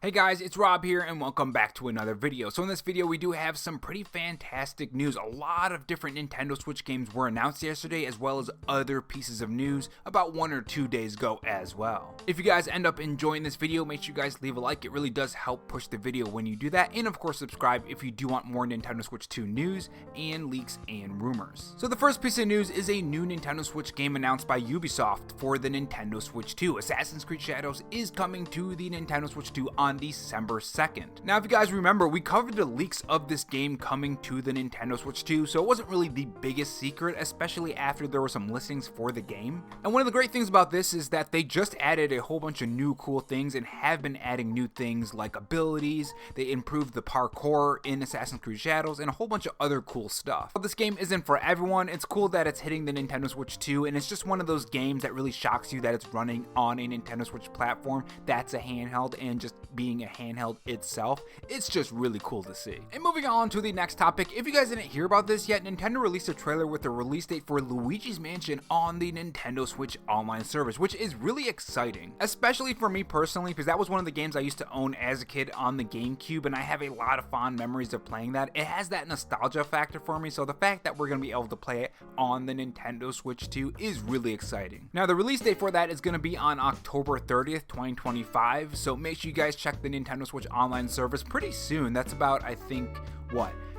Hey guys, it's Rob here and welcome back to another video. So in this video we do have some pretty fantastic news. A lot of different Nintendo Switch games were announced yesterday, as well as other pieces of news about 1 or 2 days ago as well. If you guys end up enjoying this video, make sure you guys leave a like. It really does help push the video when you do that, and of course subscribe if you do want more Nintendo Switch 2 news and leaks and rumors. So the first piece of news is a new Nintendo Switch game announced by Ubisoft for the Nintendo Switch 2. Assassin's Creed Shadows is coming to the Nintendo Switch 2 on December 2nd. Now if you guys remember, we covered the leaks of this game coming to the Nintendo Switch 2, so it wasn't really the biggest secret, especially after there were some listings for the game. And one of the great things about this is that they just added a whole bunch of new cool things and have been adding new things like abilities. They improved the parkour in Assassin's Creed Shadows and a whole bunch of other cool stuff. But this game isn't for everyone. It's cool that it's hitting the Nintendo Switch 2, and it's just one of those games that really shocks you that it's running on a Nintendo Switch platform that's a handheld, and just being a handheld itself, it's just really cool to see. And moving on to the next topic, if you guys didn't hear about this yet, Nintendo released a trailer with a release date for Luigi's Mansion on the Nintendo Switch online service, which is really exciting, especially for me personally, because that was one of the games I used to own as a kid on the GameCube, and I have a lot of fond memories of playing that. It has that nostalgia factor for me, so the fact that we're going to be able to play it on the Nintendo Switch 2 is really exciting. Now the release date for that is going to be on October 30th, 2025, so make sure you guys check the Nintendo Switch online service pretty soon. That's about, I think,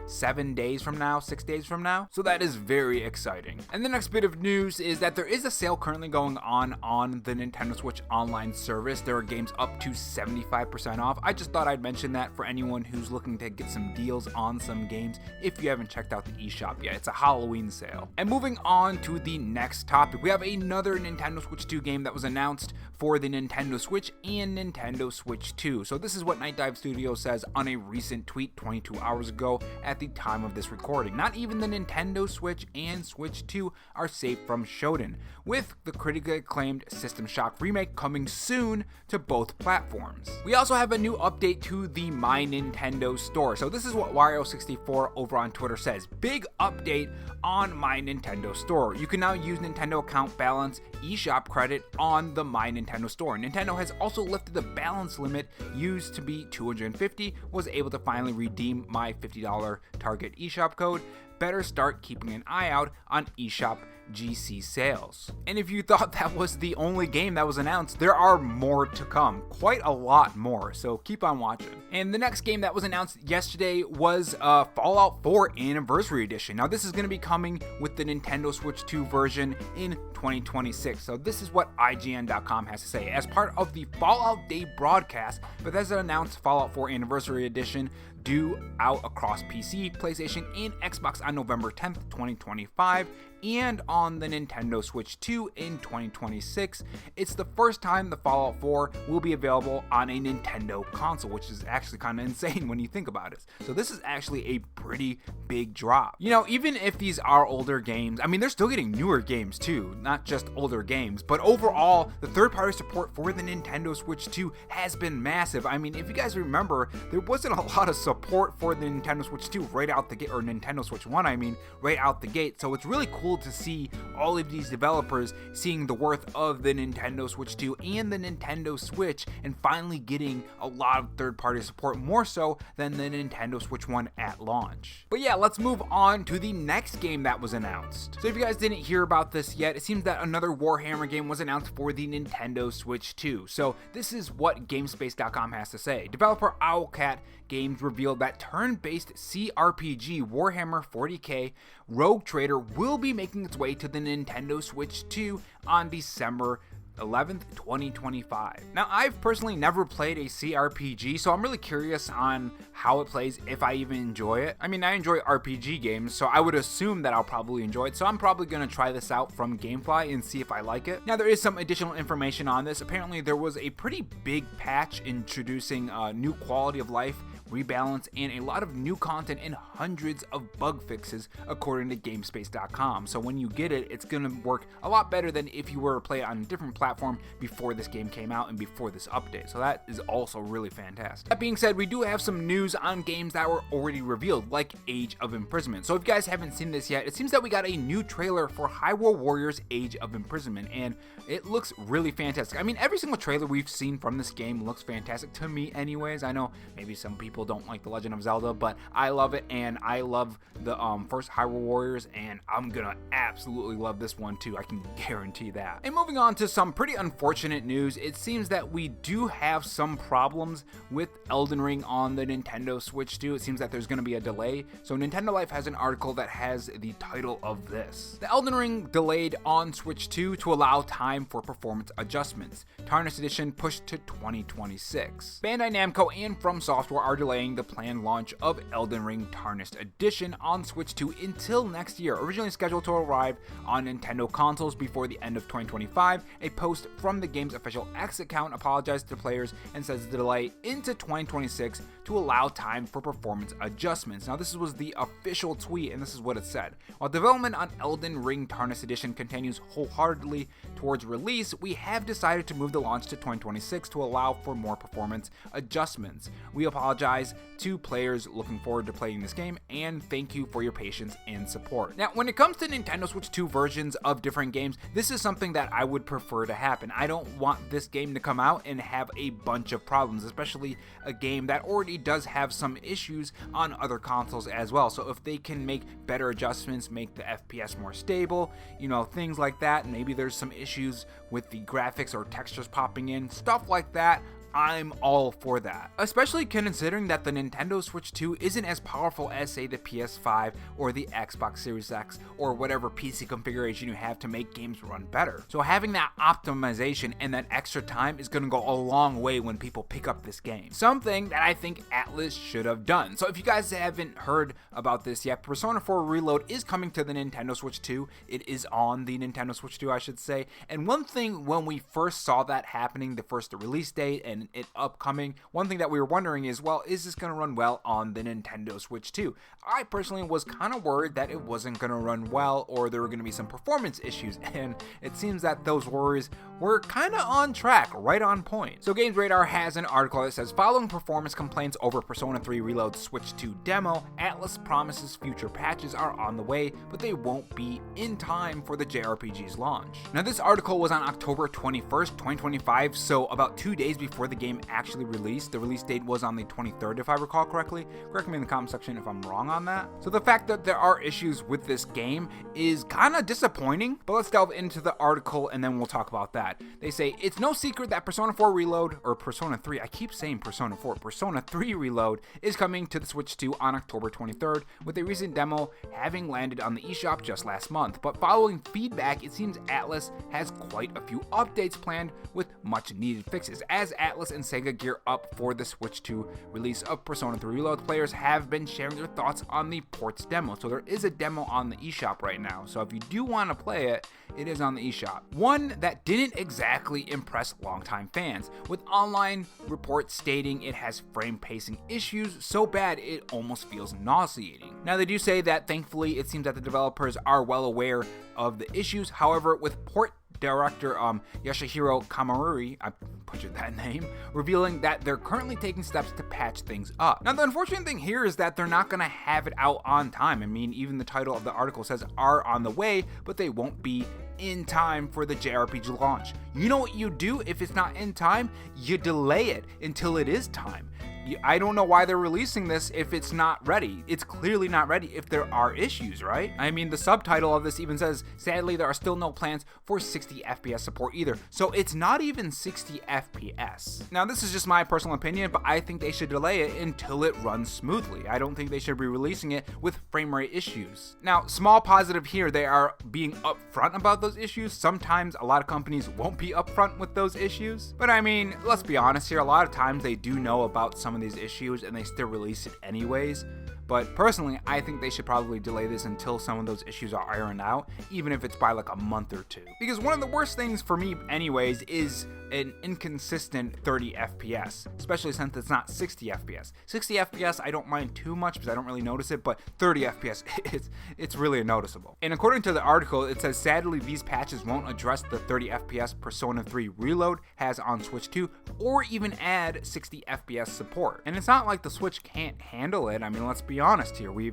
7 days from now, 6 days from now. So that is very exciting. And the next bit of news is that there is a sale currently going on the Nintendo Switch online service. There are games up to 75% off. I just thought I'd mention that for anyone who's looking to get some deals on some games if you haven't checked out the eShop yet. It's a Halloween sale. And moving on to the next topic, we have another Nintendo Switch 2 game that was announced for the Nintendo Switch and Nintendo Switch 2. So this is what Night Dive Studios says on a recent tweet 22 hours ago at the time of this recording. Not even the Nintendo Switch and Switch 2 are safe from Shodan, with the critically acclaimed System Shock remake coming soon to both platforms. We also have a new update to the My Nintendo store. So this is what Wario64 over on Twitter says. Big update on My Nintendo store. You can now use Nintendo account balance eShop credit on the My Nintendo store. Nintendo has also lifted the balance limit, used to be $250, was able to finally redeem my $50 Target eShop code. Better start keeping an eye out on eShop GC sales. And if you thought that was the only game that was announced, there are more to come, quite a lot more, so keep on watching. And the next game that was announced yesterday was Fallout 4 Anniversary Edition. Now this is going to be coming with the Nintendo Switch 2 version in 2026. So this is what IGN.com has to say. As part of the Fallout Day broadcast, Bethesda announced Fallout 4 Anniversary Edition due out across PC, PlayStation, and Xbox on November 10th, 2025, and on the Nintendo Switch 2 in 2026. It's the first time the Fallout 4 will be available on a Nintendo console, which is actually kind of insane when you think about it. So this is actually a pretty big drop. You know, even if these are older games, I mean, they're still getting newer games too, not just older games, but overall, the third-party support for the Nintendo Switch 2 has been massive. I mean, if you guys remember, there wasn't a lot of support for the Nintendo Switch 2 right out the gate, or Nintendo Switch 1, I mean, right out the gate. So it's really cool to see all of these developers seeing the worth of the Nintendo Switch 2 and the Nintendo Switch, and finally getting a lot of third-party support, more so than the Nintendo Switch 1 at launch. But yeah, let's move on to the next game that was announced. So if you guys didn't hear about this yet, it seems that another Warhammer game was announced for the Nintendo Switch 2. So this is what GameSpace.com has to say. Developer Owlcat Games revealed that turn-based CRPG Warhammer 40k Rogue Trader will be making its way to the Nintendo Switch 2 on December 11th, 2025. Now, I've personally never played a CRPG, so I'm really curious on how it plays, if I even enjoy it. I mean, I enjoy RPG games, so I would assume that I'll probably enjoy it, so I'm probably going to try this out from Gamefly and see if I like it. Now, there is some additional information on this. Apparently, there was a pretty big patch introducing new quality of life, rebalance, and a lot of new content and hundreds of bug fixes, according to GameSpace.com. So when you get it, it's going to work a lot better than if you were to play it on a different platform platform before this game came out and before this update. So that is also really fantastic. That being said, we do have some news on games that were already revealed, like Age of Imprisonment. So if you guys haven't seen this yet, it seems that we got a new trailer for Hyrule Warriors Age of Imprisonment, and it looks really fantastic. I mean, every single trailer we've seen from this game looks fantastic to me anyways. I know maybe some people don't like The Legend of Zelda, but I love it, and I love the first Hyrule Warriors, and I'm gonna absolutely love this one too. I can guarantee that. And moving on to some pretty unfortunate news, it seems that we do have some problems with Elden Ring on the Nintendo Switch 2. It seems that there's going to be a delay. So Nintendo Life has an article that has the title of this: The Elden Ring delayed on Switch 2 to allow time for performance adjustments. Tarnished Edition pushed to 2026. Bandai Namco and From Software are delaying the planned launch of Elden Ring Tarnished Edition on Switch 2 until next year, originally scheduled to arrive on Nintendo consoles before the end of 2025. A post from the game's official X account apologized to players and says the delay into 2026 to allow time for performance adjustments. Now, this was the official tweet, and this is what it said: While development on Elden Ring Tarnished Edition continues wholeheartedly towards release, we have decided to move the launch to 2026 to allow for more performance adjustments. We apologize to players looking forward to playing this game, and thank you for your patience and support. Now, when it comes to Nintendo Switch 2 versions of different games, this is something that I would prefer to happen. I don't want this game to come out and have a bunch of problems, especially a game that already does have some issues on other consoles as well. So if they can make better adjustments, make the FPS more stable, things like that, maybe there's some issues with the graphics or textures popping in, stuff like that, I'm all for that, especially considering that the Nintendo Switch 2 isn't as powerful as, say, the PS5 or the Xbox Series X or whatever PC configuration you have to make games run better. So having that optimization and that extra time is going to go a long way when people pick up this game. Something that I think Atlus should have done. So if you guys haven't heard about this yet, Persona 4 Reload is coming to the Nintendo Switch 2. It is on the Nintendo Switch 2, I should say. And one thing, when we first saw that happening, the first release date and it upcoming, one thing that we were wondering is, well, is this going to run well on the Nintendo Switch 2? I personally was kind of worried that it wasn't going to run well, or there were going to be some performance issues, and it seems that those worries were kind of on track, right on point. So Games Radar has an article that says, following performance complaints over Persona 3 Reload Switch 2 demo, Atlus promises future patches are on the way, but they won't be in time for the JRPG's launch. Now, this article was on October 21st, 2025, so about 2 days before the game actually released. The release date was on the 23rd, if I recall correctly. Correct me in the comment section if I'm wrong on that. So the fact that there are issues with this game is kind of disappointing, but let's delve into the article and then we'll talk about that. They say, it's no secret that Persona 4 Reload, or Persona 3, I keep saying Persona 4, Persona 3 Reload is coming to the Switch 2 on October 23rd, with a recent demo having landed on the eShop just last month. But following feedback, it seems Atlus has quite a few updates planned with much needed fixes. As Atlus and Sega gear up for the Switch 2 release of Persona 3 Reload, players have been sharing their thoughts on the ports demo. So there is a demo on the eShop right now. So if you do want to play it, it is on the eShop. One that didn't exactly impress longtime fans, with online reports stating it has frame pacing issues so bad it almost feels nauseating. Now, they do say that thankfully it seems that the developers are well aware of the issues. However, with port director Yoshihiro Kamaruri, I butchered that name, revealing that they're currently taking steps to patch things up. Now, the unfortunate thing here is that they're not going to have it out on time. I mean, even the title of the article says are on the way, but they won't be in time for the JRPG launch. You know what you do if it's not in time? You delay it until it is time. I don't know why they're releasing this if it's not ready. It's clearly not ready if there are issues, right? I mean, the subtitle of this even says, sadly, there are still no plans for 60 FPS support either. So it's not even 60 FPS. Now, this is just my personal opinion, but I think they should delay it until it runs smoothly. I don't think they should be releasing it with frame rate issues. Now, small positive here, they are being upfront about those issues. Sometimes a lot of companies won't be upfront with those issues. But I mean, let's be honest here, a lot of times they do know about some of these issues and they still release it anyways. But personally, I think they should probably delay this until some of those issues are ironed out, even if it's by like a month or two. Because one of the worst things for me anyways is an inconsistent 30 FPS, especially since it's not 60 FPS. 60 FPS I don't mind too much because I don't really notice it, but 30 FPS it's really noticeable. And according to the article, it says sadly these patches won't address the 30 FPS Persona 3 Reload has on Switch 2 or even add 60 FPS support. And it's not like the Switch can't handle it. I mean, let's be honest here. We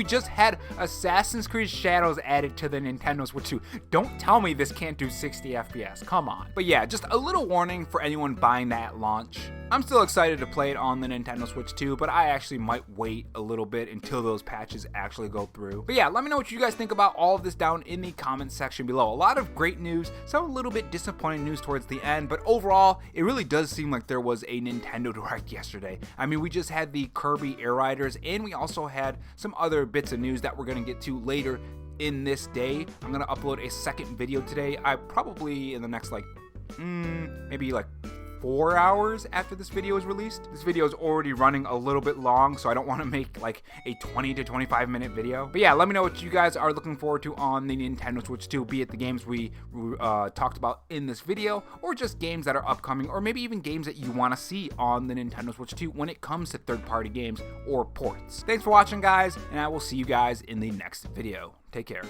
just had Assassin's Creed Shadows added to the Nintendo Switch 2. Don't tell me this can't do 60 FPS. Come on. But yeah, just a little warning for anyone buying that at launch. I'm still excited to play it on the Nintendo Switch 2, but I actually might wait a little bit until those patches actually go through. But yeah, let me know what you guys think about all of this down in the comments section below. A lot of great news, some a little bit disappointing news towards the end, but overall, it really does seem like there was a Nintendo Direct yesterday. I mean, we just had the Kirby Air Riders, and we also had some other bits of news that we're going to get to later in this day. I'm going to upload a second video today. I probably in the next maybe 4 hours after this video is released. This video is already running a little bit long, so I don't want to make like a 20 to 25 minute video. But yeah, let me know what you guys are looking forward to on the Nintendo Switch 2, be it the games we talked about in this video, or just games that are upcoming, or maybe even games that you want to see on the Nintendo Switch 2 when it comes to third-party games or ports. Thanks for watching, guys, and I will see you guys in the next video. Take care.